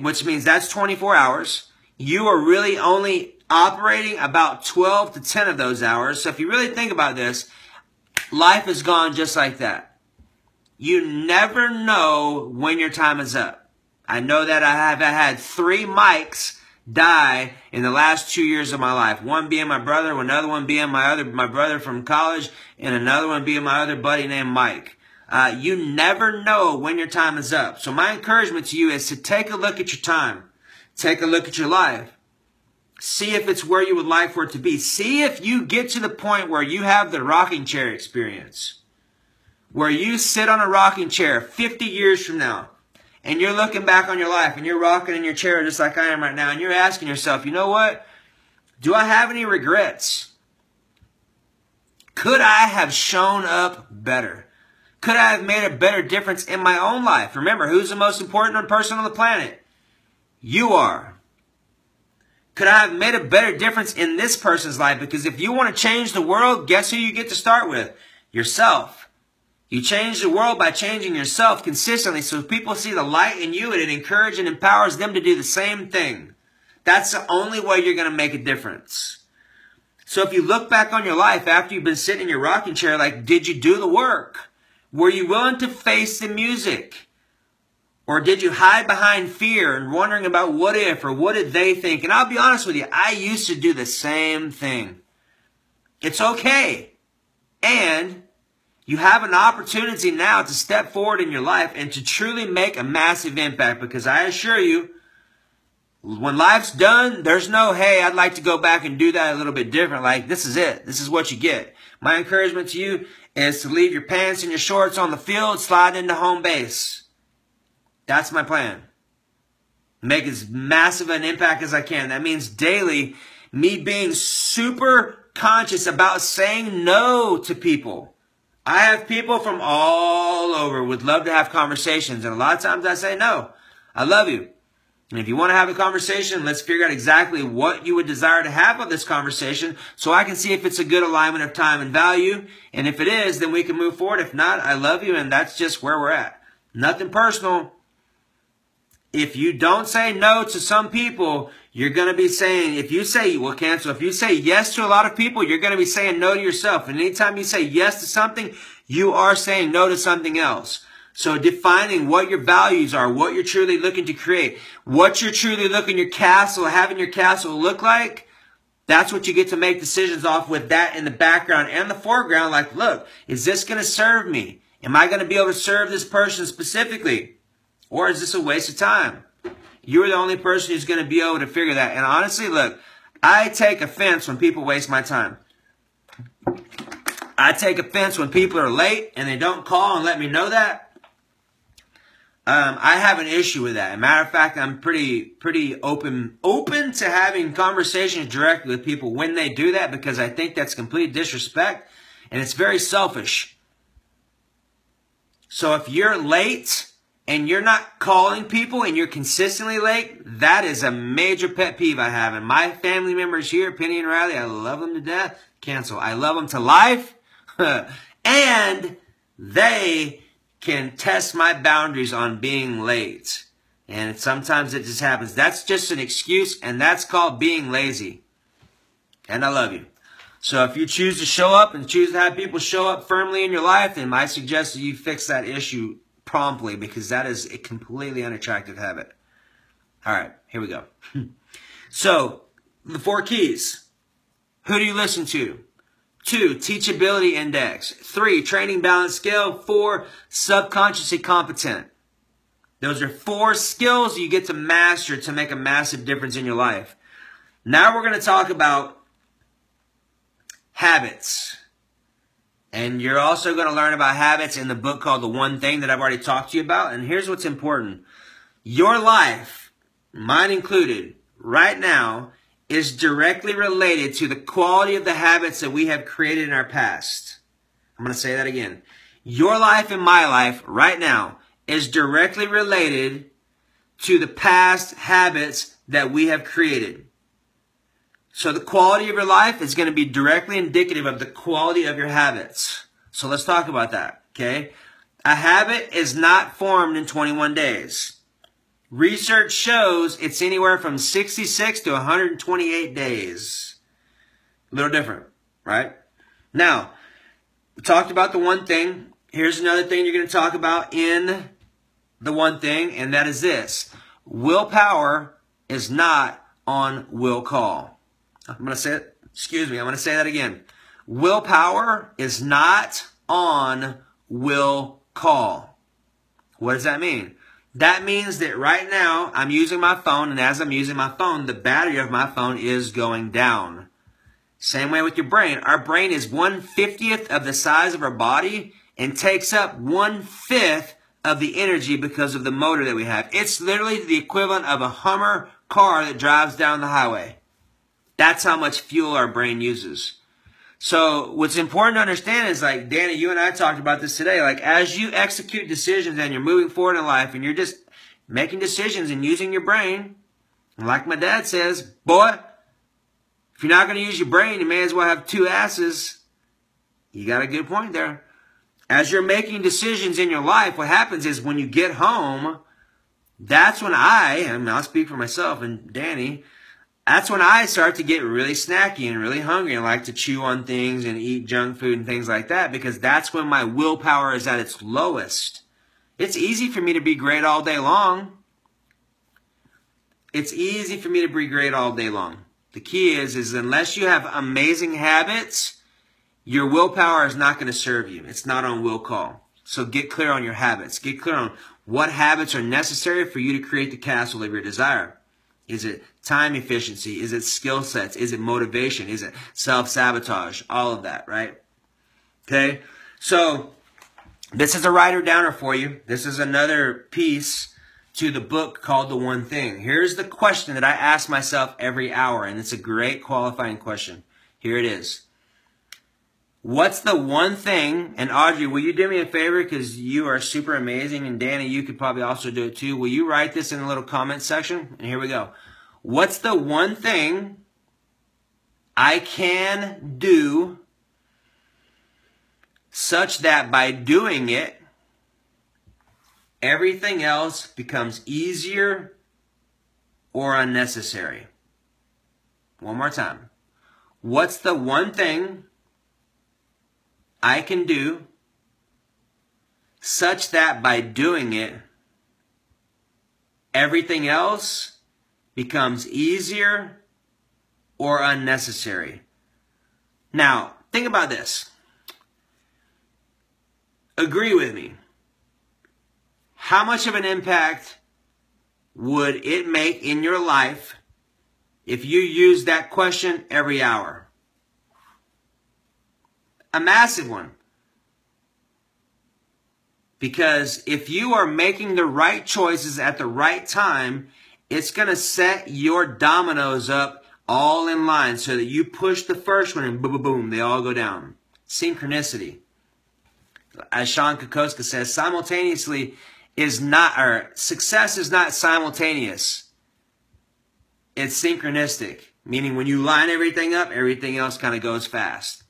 which means that's 24 hours, you are really only operating about 12 to 10 of those hours. So if you really think about this, life is gone just like that. You never know when your time is up. I know that I have had 3 mics die in the last 2 years of my life. One being my brother, another one being my brother from college, and another one being my other buddy named Mike. You never know when your time is up. So my encouragement to you is to take a look at your time. Take a look at your life. See if it's where you would like for it to be. See if you get to the point where you have the rocking chair experience. Where you sit on a rocking chair 50 years from now. And you're looking back on your life and you're rocking in your chair just like I am right now. And you're asking yourself, you know what? Do I have any regrets? Could I have shown up better? Could I have made a better difference in my own life? Remember, who's the most important person on the planet? You are. Could I have made a better difference in this person's life? Because if you want to change the world, guess who you get to start with? Yourself. You change the world by changing yourself consistently, so people see the light in you and it encourages and empowers them to do the same thing. That's the only way you're going to make a difference. So if you look back on your life after you've been sitting in your rocking chair, like, did you do the work? Were you willing to face the music? Or did you hide behind fear and wondering about what if or what did they think? And I'll be honest with you, I used to do the same thing. It's okay. And you have an opportunity now to step forward in your life and to truly make a massive impact, because I assure you, when life's done, there's no, hey, I'd like to go back and do that a little bit different. Like, this is it. This is what you get. My encouragement to you is to leave your pants and your shorts on the field, slide into home base. That's my plan. Make as massive an impact as I can. That means daily, me being super conscious about saying no to people. I have people from all over would love to have conversations. And a lot of times I say, no, I love you. And if you want to have a conversation, let's figure out exactly what you would desire to have on this conversation so I can see if it's a good alignment of time and value. And if it is, then we can move forward. If not, I love you. And that's just where we're at. Nothing personal. If you don't say no to some people, you're going to be saying, if you say, well, cancel. If you say yes to a lot of people, you're going to be saying no to yourself. And anytime you say yes to something, You are saying no to something else. So defining what your values are, what you're truly looking to create, what you're truly looking your castle, having your castle look like, that's what you get to make decisions off with that in the background and the foreground. Like, look, is this going to serve me? Am I going to be able to serve this person specifically? Or is this a waste of time? You're the only person who's going to be able to figure that. And honestly, look, I take offense when people waste my time. I take offense when people are late and they don't call and let me know that. I have an issue with that. As a matter of fact, I'm pretty open to having conversations directly with people when they do that, because I think that's complete disrespect and it's very selfish. So if you're late and you're not calling people and you're consistently late, that is a major pet peeve I have. And my family members here, Penny and Riley, I love them to death. Cancel. I love them to life. And they can test my boundaries on being late. And sometimes it just happens. That's just an excuse, and that's called being lazy. And I love you. So if you choose to show up and choose to have people show up firmly in your life, then I suggest that you fix that issue promptly, because that is a completely unattractive habit. All right, here we go. So, the 4 keys. Who do you listen to? 2, teachability index. 3, training balance scale. 4, subconsciously competent. Those are 4 skills you get to master to make a massive difference in your life. Now we're going to talk about habits. And you're also going to learn about habits in the book called The One Thing that I've already talked to you about. And here's what's important. Your life, mine included, right now, is directly related to the quality of the habits that we have created in our past. I'm going to say that again. Your life and my life right now is directly related to the past habits that we have created. So the quality of your life is going to be directly indicative of the quality of your habits. So let's talk about that, okay? A habit is not formed in 21 days. Research shows it's anywhere from 66 to 128 days. A little different, right? Now, we talked about the one thing. Here's another thing you're going to talk about in the one thing, and that is this. Willpower is not on will call. I'm going to say it. Excuse me. I'm going to say that again. Willpower is not on will call. What does that mean? That means that right now I'm using my phone, and as I'm using my phone, the battery of my phone is going down. Same way with your brain. Our brain is 1/50th of the size of our body and takes up 1/5 of the energy because of the motor that we have. It's literally the equivalent of a Hummer car that drives down the highway. That's how much fuel our brain uses. So what's important to understand is, like, Danny, you and I talked about this today. Like, as you execute decisions and you're moving forward in life and you're just making decisions and using your brain, and like my dad says, boy, if you're not going to use your brain, you may as well have 2 asses. You got a good point there. As you're making decisions in your life, what happens is when you get home, that's when I'll speak for myself and Danny, that's when I start to get really snacky and really hungry and like to chew on things and eat junk food and things like that, because that's when my willpower is at its lowest. It's easy for me to be great all day long. It's easy for me to be great all day long. The key is unless you have amazing habits, your willpower is not going to serve you. It's not on will call. So get clear on your habits. Get clear on what habits are necessary for you to create the castle of your desire. Is it time efficiency? Is it skill sets? Is it motivation? Is it self-sabotage? All of that, right? Okay? So, this is a writer-downer for you. This is another piece to the book called The One Thing. Here's the question that I ask myself every hour, and it's a great qualifying question. Here it is. What's the one thing, and Audrey, will you do me a favor because you are super amazing, and Danny, you could probably also do it too. Will you write this in the little comment section? And here we go. What's the one thing I can do such that by doing it, everything else becomes easier or unnecessary? One more time. What's the one thing I can do such that by doing it, everything else becomes easier or unnecessary. Now, think about this. Agree with me. How much of an impact would it make in your life if you use that question every hour? A massive one. Because if you are making the right choices at the right time, it's going to set your dominoes up all in line so that you push the first one and boom, boom, boom, they all go down. Synchronicity. As Sean Kokoska says, simultaneously is not, or success is not simultaneous. It's synchronistic. Meaning when you line everything up, everything else kind of goes fast.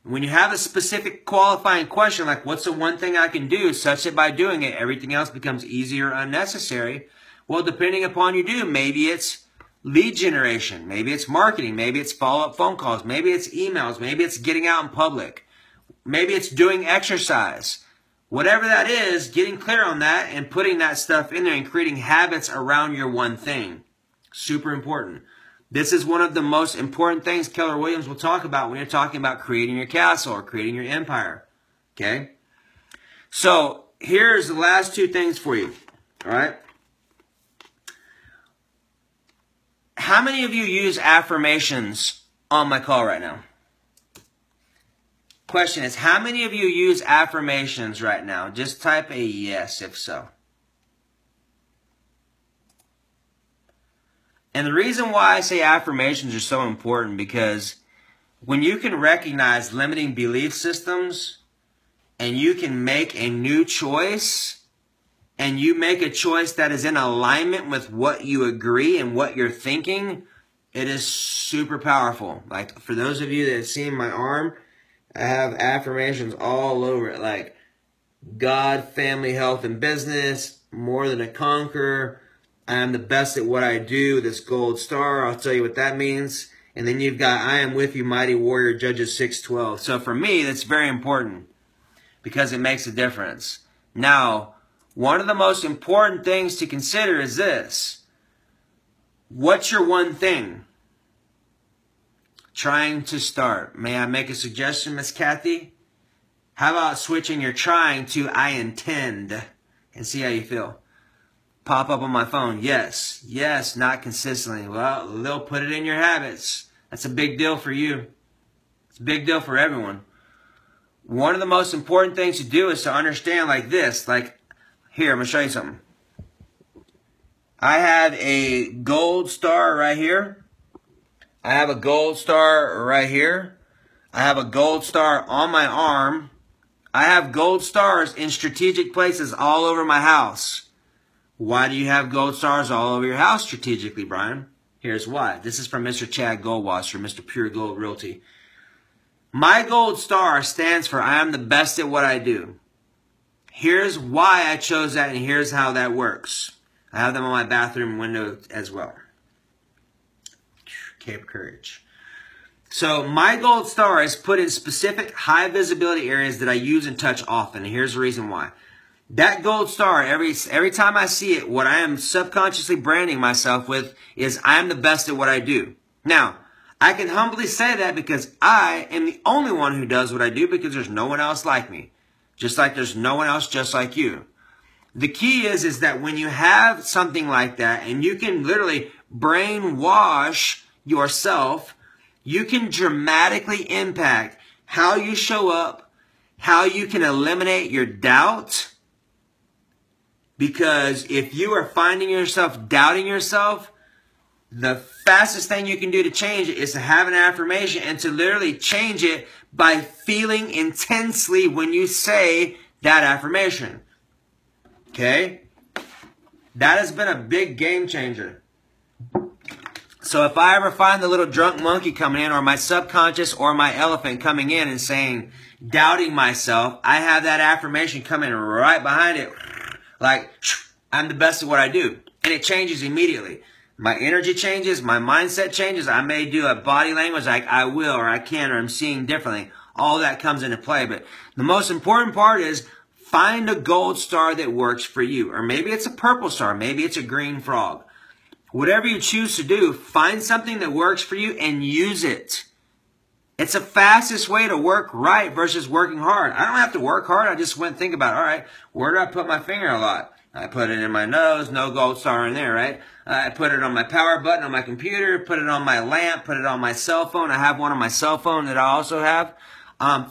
When you have a specific qualifying question, like what's the one thing I can do, such that by doing it, everything else becomes easier or unnecessary. Well, depending upon you do, maybe it's lead generation, maybe it's marketing, maybe it's follow-up phone calls, maybe it's emails, maybe it's getting out in public, maybe it's doing exercise. Whatever that is, getting clear on that and putting that stuff in there and creating habits around your one thing. Super important. This is one of the most important things Keller Williams will talk about when you're talking about creating your castle or creating your empire. Okay? So, here's the last two things for you. All right? How many of you use affirmations on my call right now? Question is, how many of you use affirmations right now? Just type a yes if so. And the reason why I say affirmations are so important, because when you can recognize limiting belief systems and you can make a new choice and you make a choice that is in alignment with what you agree and what you're thinking, it is super powerful. Like for those of you that have seen my arm, I have affirmations all over it, like God, family, health, and business, more than a conqueror, I am the best at what I do, this gold star, I'll tell you what that means. And then you've got, I am with you, mighty warrior, Judges 6:12. So for me, that's very important because it makes a difference. Now, one of the most important things to consider is this. What's your one thing? Trying to start. May I make a suggestion, Miss Kathy? How about switching your trying to I intend and see how you feel? Pop up on my phone. Yes. Yes, not consistently. Well, they'll put it in your habits. That's a big deal for you. It's a big deal for everyone. One of the most important things to do is to understand like this. Like, here, I'm going to show you something. I have a gold star right here. I have a gold star right here. I have a gold star on my arm. I have gold stars in strategic places all over my house. Why do you have gold stars all over your house strategically, Brian? Here's why. This is from Mr. Chad Goldwasser, Mr. Pure Gold Realty. My gold star stands for I am the best at what I do. Here's why I chose that, and here's how that works. I have them on my bathroom window as well. Cape Courage. So my gold star is put in specific high visibility areas that I use and touch often. And here's the reason why. That gold star, every time I see it, what I am subconsciously branding myself with is I am the best at what I do. Now, I can humbly say that because I am the only one who does what I do because there's no one else like me. Just like there's no one else just like you. The key is that when you have something like that and you can literally brainwash yourself, you can dramatically impact how you show up, how you can eliminate your doubt. Because if you are finding yourself doubting yourself, the fastest thing you can do to change it is to have an affirmation and to literally change it by feeling intensely when you say that affirmation. Okay? That has been a big game changer. So if I ever find the little drunk monkey coming in, or my subconscious or my elephant coming in and saying, doubting myself, I have that affirmation coming right behind it. Like, I'm the best at what I do. And it changes immediately. My energy changes. My mindset changes. I may do a body language like I will or I can or I'm seeing differently. All that comes into play. But the most important part is find a gold star that works for you. Or maybe it's a purple star. Maybe it's a green frog. Whatever you choose to do, find something that works for you and use it. It's the fastest way to work right versus working hard. I don't have to work hard. I just went and think about, all right, where do I put my finger a lot? I put it in my nose, no gold star in there, right? I put it on my power button on my computer, put it on my lamp, put it on my cell phone. I have one on my cell phone that I also have.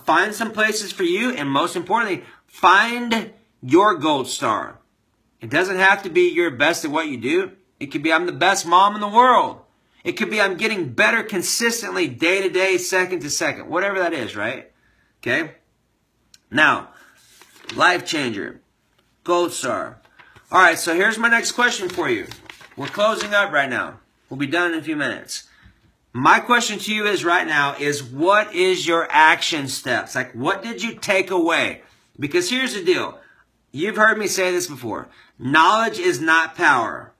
Find some places for you, and most importantly, find your gold star. It doesn't have to be you're best at what you do. It could be I'm the best mom in the world. It could be I'm getting better consistently day to day, second to second, whatever that is, right? Okay? Now, life changer, gold star. All right, so here's my next question for you. We're closing up right now. We'll be done in a few minutes. My question to you is right now is what is your action steps? Like, what did you take away? Because here's the deal. You've heard me say this before. Knowledge is not power.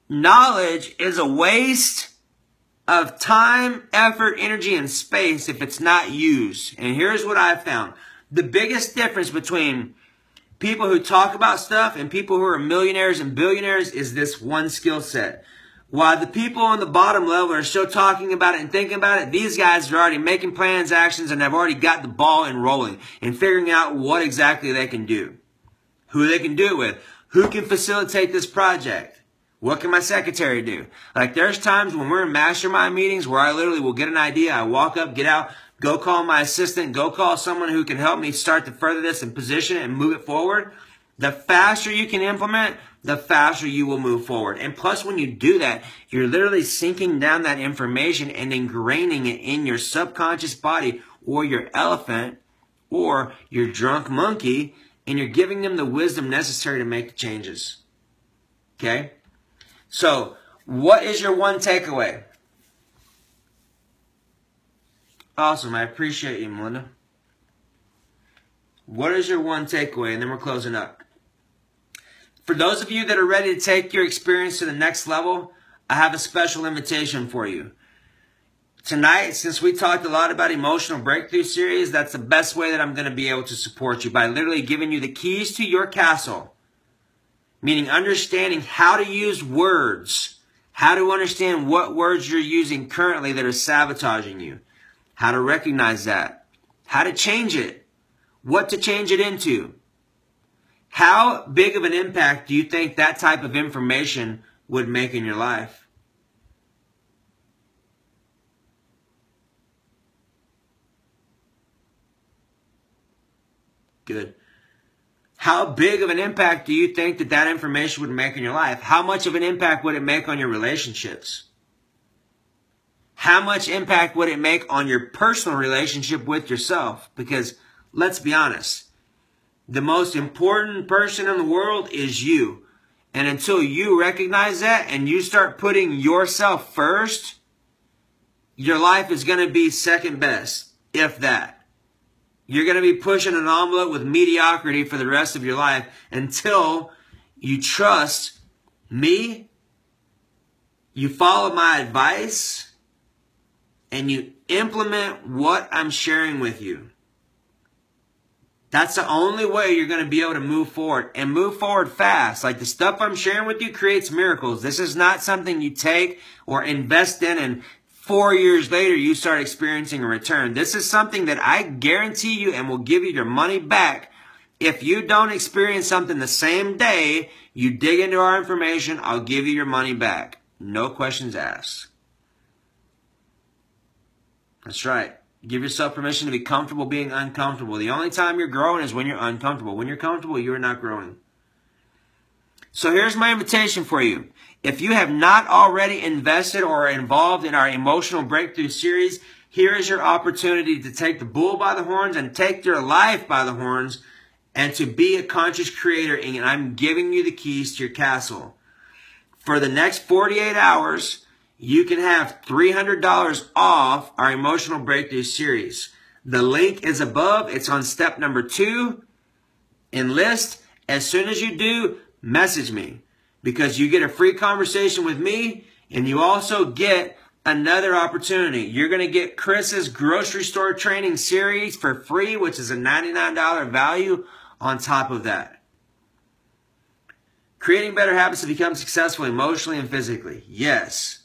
Knowledge is a waste of time, effort, energy, and space if it's not used. And here's what I've found. The biggest difference between people who talk about stuff and people who are millionaires and billionaires is this one skill set. While the people on the bottom level are still talking about it and thinking about it, these guys are already making plans, actions, and have already got the ball and rolling and figuring out what exactly they can do, who they can do it with, who can facilitate this project. What can my secretary do? Like, there's times when we're in mastermind meetings where I literally will get an idea. I walk up, get out, go call my assistant, go call someone who can help me start to further this and position it and move it forward. The faster you can implement, the faster you will move forward. And plus, when you do that, you're literally sinking down that information and ingraining it in your subconscious body or your elephant or your drunk monkey, and you're giving them the wisdom necessary to make the changes. Okay? So, what is your one takeaway? Awesome. I appreciate you, Melinda. What is your one takeaway? And then we're closing up. For those of you that are ready to take your experience to the next level, I have a special invitation for you. Tonight, since we talked a lot about Emotional Breakthrough Series, that's the best way that I'm going to be able to support you, by literally giving you the keys to your castle. Meaning understanding how to use words, how to understand what words you're using currently that are sabotaging you, how to recognize that, how to change it, what to change it into. How big of an impact do you think that type of information would make in your life? Good. How big of an impact do you think that that information would make in your life? How much of an impact would it make on your relationships? How much impact would it make on your personal relationship with yourself? Because let's be honest, the most important person in the world is you. And until you recognize that and you start putting yourself first, your life is going to be second best, if that. You're going to be pushing an envelope with mediocrity for the rest of your life until you trust me, you follow my advice, and you implement what I'm sharing with you. That's the only way you're going to be able to move forward, and move forward fast. Like, the stuff I'm sharing with you creates miracles. This is not something you take or invest in and 4 years later, you start experiencing a return. This is something that I guarantee you and will give you your money back. If you don't experience something the same day you dig into our information, I'll give you your money back. No questions asked. That's right. Give yourself permission to be comfortable being uncomfortable. The only time you're growing is when you're uncomfortable. When you're comfortable, you're not growing. So here's my invitation for you. If you have not already invested or are involved in our Emotional Breakthrough Series, here is your opportunity to take the bull by the horns and take your life by the horns and to be a conscious creator. And I'm giving you the keys to your castle. For the next 48 hours, you can have $300 off our Emotional Breakthrough Series. The link is above. It's on step number 2. Enlist. As soon as you do, message me, because you get a free conversation with me and you also get another opportunity. You're going to get Chris's grocery store training series for free, which is a $99 value on top of that. Creating better habits to become successful emotionally and physically. Yes.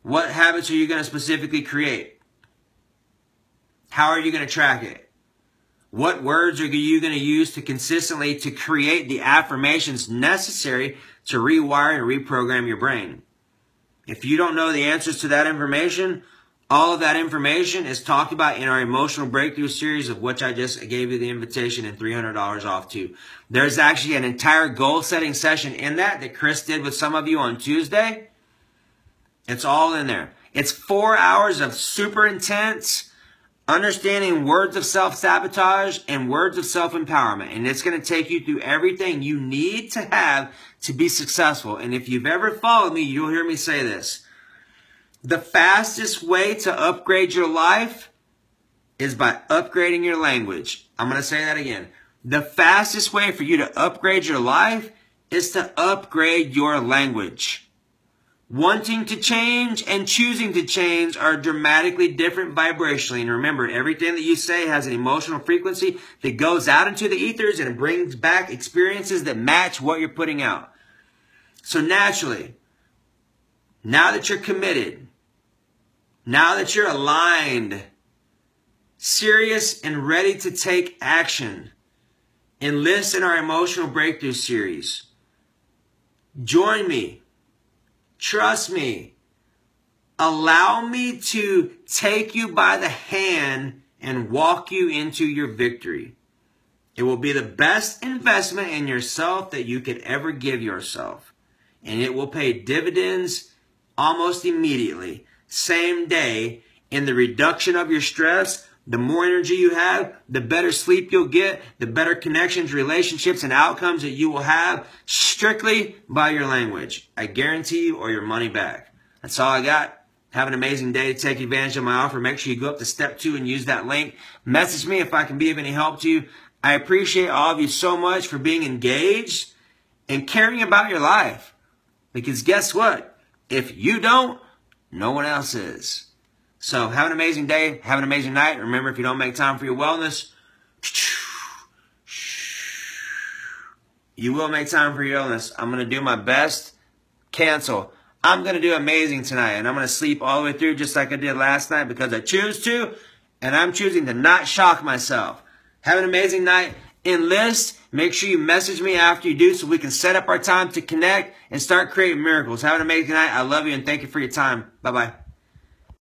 What habits are you going to specifically create? How are you going to track it? What words are you going to use to consistently to create the affirmations necessary to rewire and reprogram your brain? If you don't know the answers to that information, all of that information is talked about in our Emotional Breakthrough series, of which I just gave you the invitation and $300 off to. There's actually an entire goal setting session in that Chris did with some of you on Tuesday. It's all in there. It's 4 hours of super intense understanding words of self-sabotage and words of self-empowerment. And it's going to take you through everything you need to have to be successful. And if you've ever followed me, you'll hear me say this. The fastest way to upgrade your life is by upgrading your language. I'm going to say that again. The fastest way for you to upgrade your life is to upgrade your language. Wanting to change and choosing to change are dramatically different vibrationally. And remember, everything that you say has an emotional frequency that goes out into the ethers and it brings back experiences that match what you're putting out. So naturally, now that you're committed, now that you're aligned, serious and ready to take action, enlist in our Emotional Breakthrough series. Join me. Trust me. Allow me to take you by the hand and walk you into your victory. It will be the best investment in yourself that you could ever give yourself. And it will pay dividends almost immediately, same day, in the reduction of your stress. The more energy you have, the better sleep you'll get, the better connections, relationships, and outcomes that you will have strictly by your language. I guarantee you, or your money back. That's all I got. Have an amazing day to take advantage of my offer. Make sure you go up to step 2 and use that link. Message me if I can be of any help to you. I appreciate all of you so much for being engaged and caring about your life. Because guess what? If you don't, no one else is. So have an amazing day. Have an amazing night. Remember, if you don't make time for your wellness, you will make time for your illness. I'm going to do my best. Cancel. I'm going to do amazing tonight. And I'm going to sleep all the way through just like I did last night because I choose to. And I'm choosing to not shock myself. Have an amazing night. Enlist. Make sure you message me after you do so we can set up our time to connect and start creating miracles. Have an amazing night. I love you and thank you for your time. Bye-bye.